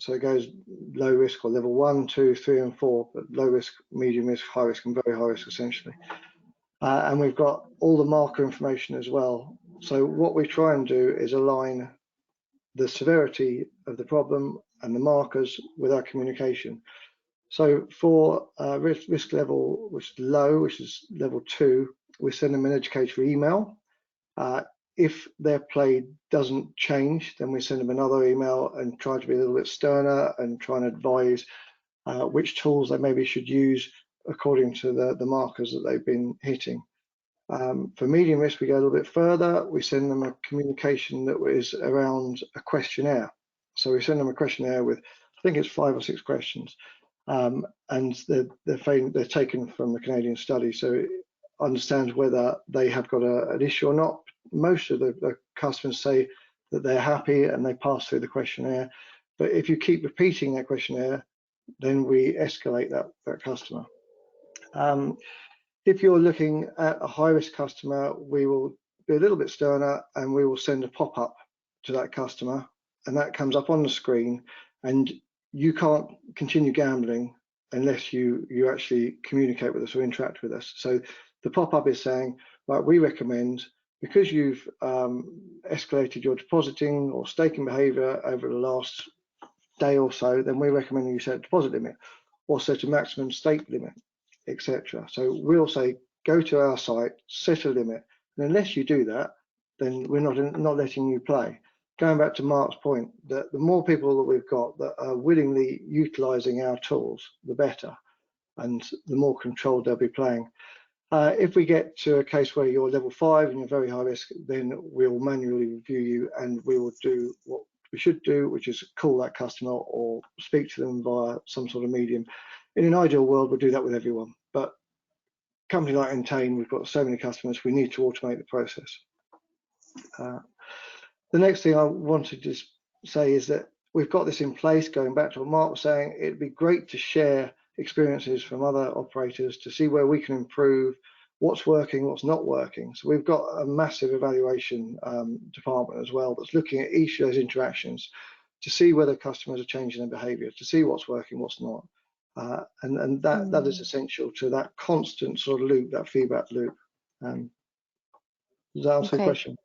So it goes low risk or level 1, 2, 3, and 4, but low risk, medium risk, high risk, and very high risk essentially. And we've got all the marker information as well. So what we try and do is align the severity of the problem and the markers with our communication. So for risk level, which is low, which is level 2, we send them an educatory email. If their play doesn't change, then we send them another email and try to be a little bit sterner and try and advise which tools they maybe should use according to the markers that they've been hitting. For medium risk, we go a little bit further. We send them a communication that is around a questionnaire. So we send them a questionnaire with, I think it's 5 or 6 questions, and they're taken from the Canadian study, so it understands whether they have got an issue or not. Most of the customers say that they're happy and they pass through the questionnaire. But if you keep repeating that questionnaire, then we escalate that customer. If you're looking at a high-risk customer, we will be a little bit sterner and we will send a pop-up to that customer, and that comes up on the screen, and you can't continue gambling unless you actually communicate with us or interact with us. So the pop-up is saying, right, we recommend, because you've escalated your depositing or staking behavior over the last day or so, then we recommend you set a deposit limit or set a maximum stake limit, etc. So we'll say, go to our site, set a limit, And unless you do that, then we're not letting you play. Going back to Mark's point, that the more people that we've got that are willingly utilising our tools, the better, and the more controlled they'll be playing. If we get to a case where you're level 5 and you're very high risk, then we'll manually review you, and we will do what we should do, which is call that customer or speak to them via some sort of medium. In an ideal world, we'll do that with everyone, but a company like Entain, we've got so many customers, we need to automate the process. The next thing I wanted to say is that we've got this in place. Going back to what Mark was saying, it'd be great to share experiences from other operators to see where we can improve, what's working, what's not working. So we've got a massive evaluation department as well that's looking at each of those interactions to see whether customers are changing their behaviour, to see what's working, what's not. And that is essential to that constant sort of loop, that feedback loop. Does that answer the question?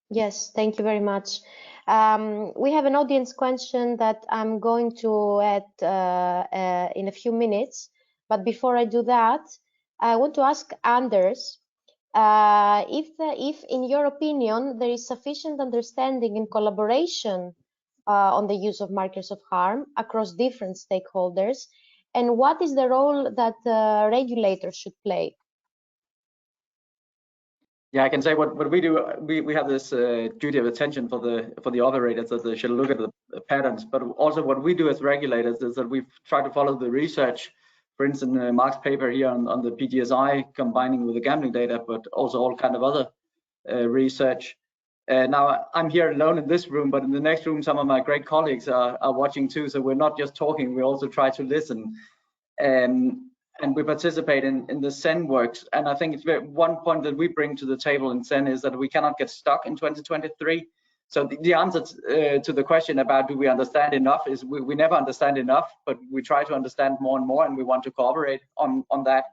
Yes, thank you very much. We have an audience question that I'm going to add in a few minutes. But before I do that, I want to ask Anders if in your opinion, there is sufficient understanding and collaboration on the use of markers of harm across different stakeholders, and what is the role that regulators should play? Yeah, I can say what we do. We have this duty of attention for the operators that they should look at the patterns. But also what we do as regulators is that we try to follow the research. For instance, Mark's paper here on the PGSI combining with the gambling data, but also all kind of other research. Now I'm here alone in this room, but in the next room, some of my great colleagues are watching too. So we're not just talking; we also try to listen. And we participate in the SEN works. And I think it's one point that we bring to the table in SEN is that we cannot get stuck in 2023. So the answer to the question about do we understand enough is we never understand enough, but we try to understand more and more, and we want to cooperate on that.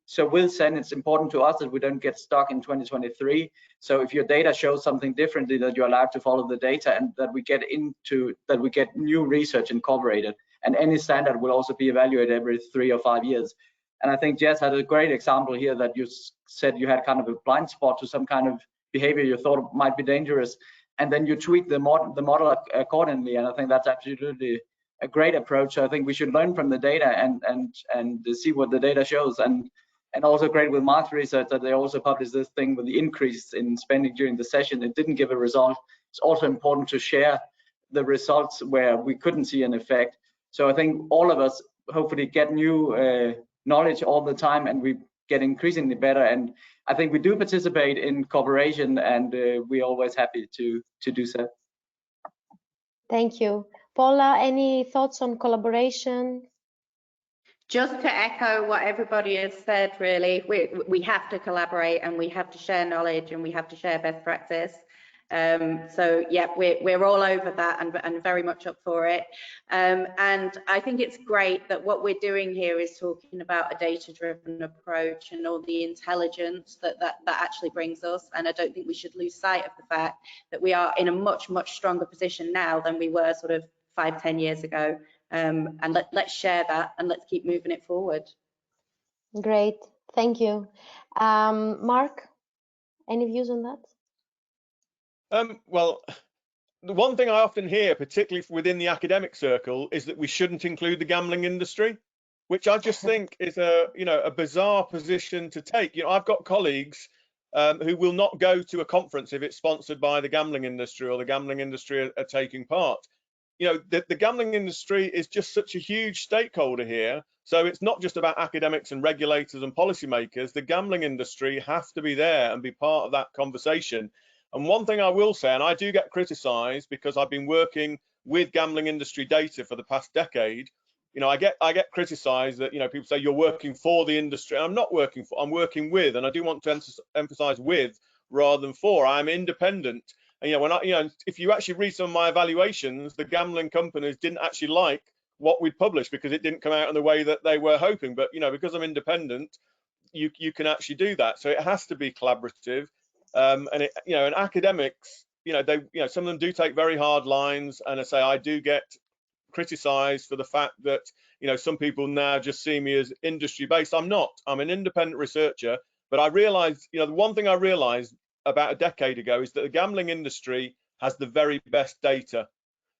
So with SEN, it's important to us that we don't get stuck in 2023. So if your data shows something differently, that you're allowed to follow the data, and that we get new research incorporated. And any standard will also be evaluated every 3 or 5 years. And I think Jess had a great example here that you said you had kind of a blind spot to some kind of behavior you thought might be dangerous, and then you tweak the model accordingly. And I think that's absolutely a great approach. So I think we should learn from the data and see what the data shows. And also great with Mark's research that they also published this thing with the increase in spending during the session. It didn't give a result. It's also important to share the results where we couldn't see an effect. So I think all of us hopefully get new knowledge all the time, and we get increasingly better. And I think we do participate in cooperation, and we're always happy to do so. Thank you. Paula, any thoughts on collaboration? Just to echo what everybody has said, really, we have to collaborate, and we have to share knowledge, and we have to share best practice. So yeah, we're all over that and very much up for it. And I think it's great that what we're doing here is talking about a data-driven approach and all the intelligence that actually brings us. And I don't think we should lose sight of the fact that we are in a much stronger position now than we were sort of 5-10 years ago. And let's share that, and let's keep moving it forward. Great, thank you. Mark, any views on that? Well, the one thing I often hear, particularly within the academic circle, is that we shouldn't include the gambling industry, which I just think is a bizarre position to take. I've got colleagues who will not go to a conference if it's sponsored by the gambling industry or the gambling industry are taking part. The gambling industry is just such a huge stakeholder here. So it's not just about academics and regulators and policymakers. The gambling industry has to be there and be part of that conversation. And one thing I will say, and I do get criticised because I've been working with gambling industry data for the past decade. I get criticised that people say you're working for the industry. I'm not working for. I'm working with, and I do want to emphasise with rather than for. I'm independent. And if you actually read some of my evaluations, the gambling companies didn't actually like what we published because it didn't come out in the way that they were hoping. But because I'm independent, you can actually do that. So it has to be collaborative. And academics, some of them do take very hard lines, and I say I do get criticised for the fact that some people now just see me as industry based. I'm not. I'm an independent researcher, but I realised, the one thing I realised about a decade ago is that the gambling industry has the very best data.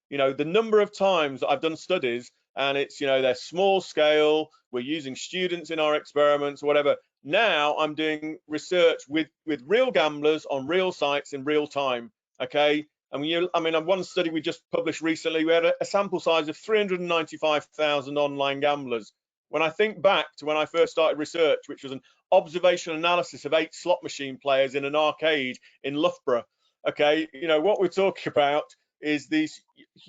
You know, the number of times that I've done studies and it's, you know, they're small scale, we're using students in our experiments or whatever. Now I'm doing research with real gamblers on real sites in real time. Okay. I mean, one study we just published recently, we had a sample size of 395,000 online gamblers. When I think back to when I first started research, which was an observation analysis of 8 slot machine players in an arcade in Loughborough. Okay, you know, what we're talking about is these,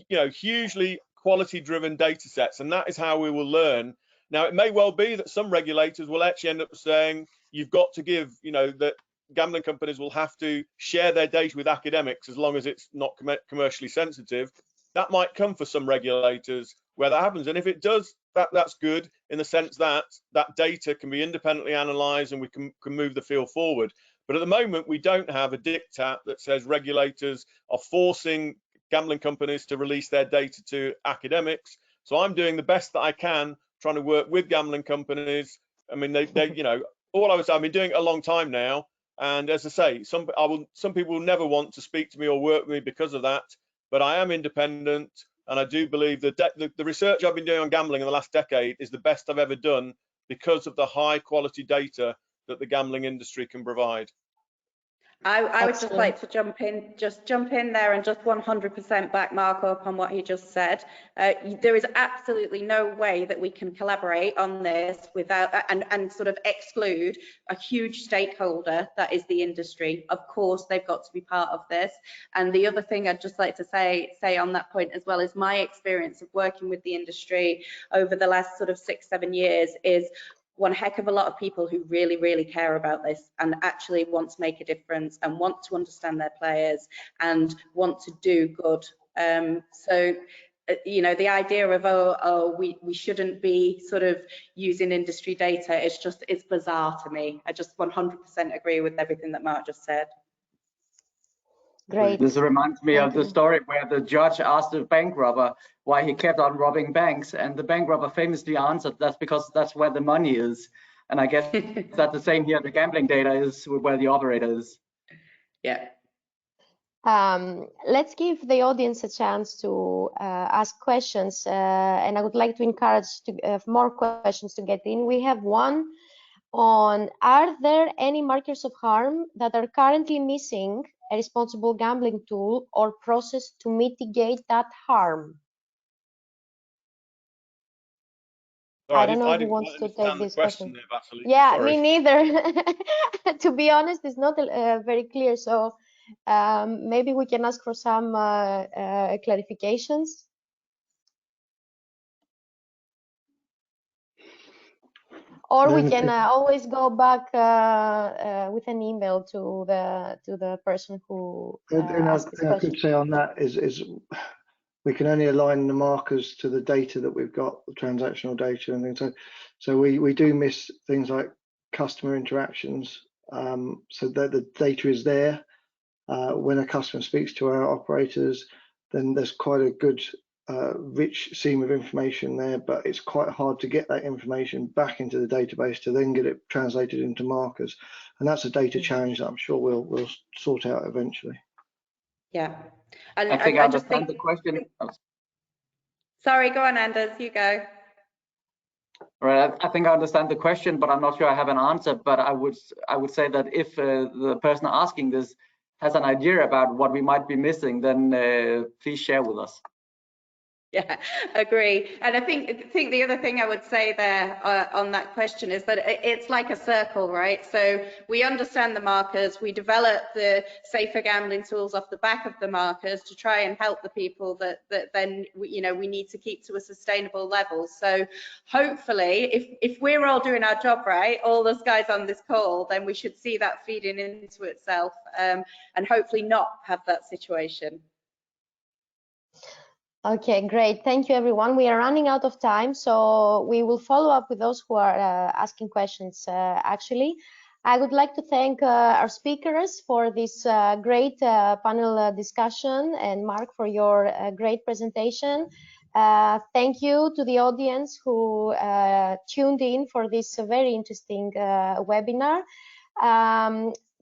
you know, hugely quality driven data sets, and that is how we will learn. Now, it may well be that some regulators will actually end up saying you've got to give, you know, that gambling companies will have to share their data with academics as long as it's not commercially sensitive. That might come for some regulators where that happens, and if it does, that's good in the sense that that data can be independently analysed and we can move the field forward. But at the moment, we don't have a diktat that says regulators are forcing gambling companies to release their data to academics. So I'm doing the best that I can, trying to work with gambling companies. I mean, they you know, I've been doing it a long time now. And as I say, some people will never want to speak to me or work with me because of that. But I am independent, and I do believe that the research I've been doing on gambling in the last decade is the best I've ever done because of the high quality data that the gambling industry can provide. I would just like to jump in there and just 100% back Mark up on what he just said. There is absolutely no way that we can collaborate on this without and sort of exclude a huge stakeholder that is the industry. Of course, they've got to be part of this. And the other thing I'd just like to say on that point as well is my experience of working with the industry over the last sort of 6-7 years is one heck of a lot of people who really, really care about this and actually want to make a difference and want to understand their players and want to do good. So, you know, the idea of, we shouldn't be sort of using industry data, it's bizarre to me. I just 100% agree with everything that Mark just said. Great. This reminds me of the story where the judge asked the bank robber why he kept on robbing banks, and the bank robber famously answered, that's because that's where the money is. And I guess that's the same here. The gambling data is where the operator is. Yeah. Let's give the audience a chance to ask questions, and I would like to encourage more questions to get in. We have one on, are there any markers of harm that are currently missing a responsible gambling tool or process to mitigate that harm? I don't know who wants to take this question. Yeah, sorry. Me neither. To be honest, it's not very clear. So maybe we can ask for some clarifications. Or we can always go back with an email to the person who asked this question. I could say on that is we can only align the markers to the data that we've got, the transactional data and things. So we do miss things like customer interactions. So that the data is there. When a customer speaks to our operators, then there's quite a good rich seam of information there, but it's quite hard to get that information back into the database to then get it translated into markers, and that's a data challenge that I'm sure we'll sort out eventually. Yeah, and I think I understand the question. Sorry, go on, Anders, you go. Right, I think I understand the question, but I'm not sure I have an answer. But I would say that if the person asking this has an idea about what we might be missing, then please share with us. Yeah, agree. And I think the other thing I would say there on that question is that it's like a circle, right? So we understand the markers, we develop the safer gambling tools off the back of the markers to try and help the people that then we need to keep to a sustainable level. So hopefully, if we're all doing our job right, all those guys on this call, then we should see that feeding into itself, and hopefully not have that situation. Okay, great. Thank you, everyone. We are running out of time, so we will follow up with those who are asking questions. Actually, I would like to thank our speakers for this great panel discussion, and Mark for your great presentation. Thank you to the audience who tuned in for this very interesting webinar.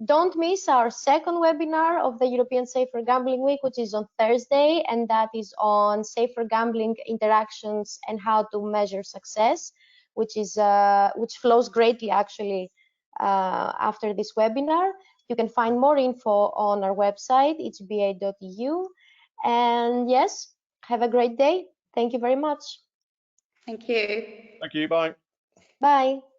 don't miss our second webinar of the European Safer Gambling Week, which is on Thursday, and that is on safer gambling interactions and how to measure success, which flows greatly actually after this webinar. You can find more info on our website, egba.eu. And yes, have a great day. Thank you very much. Thank you. Thank you. Bye. Bye.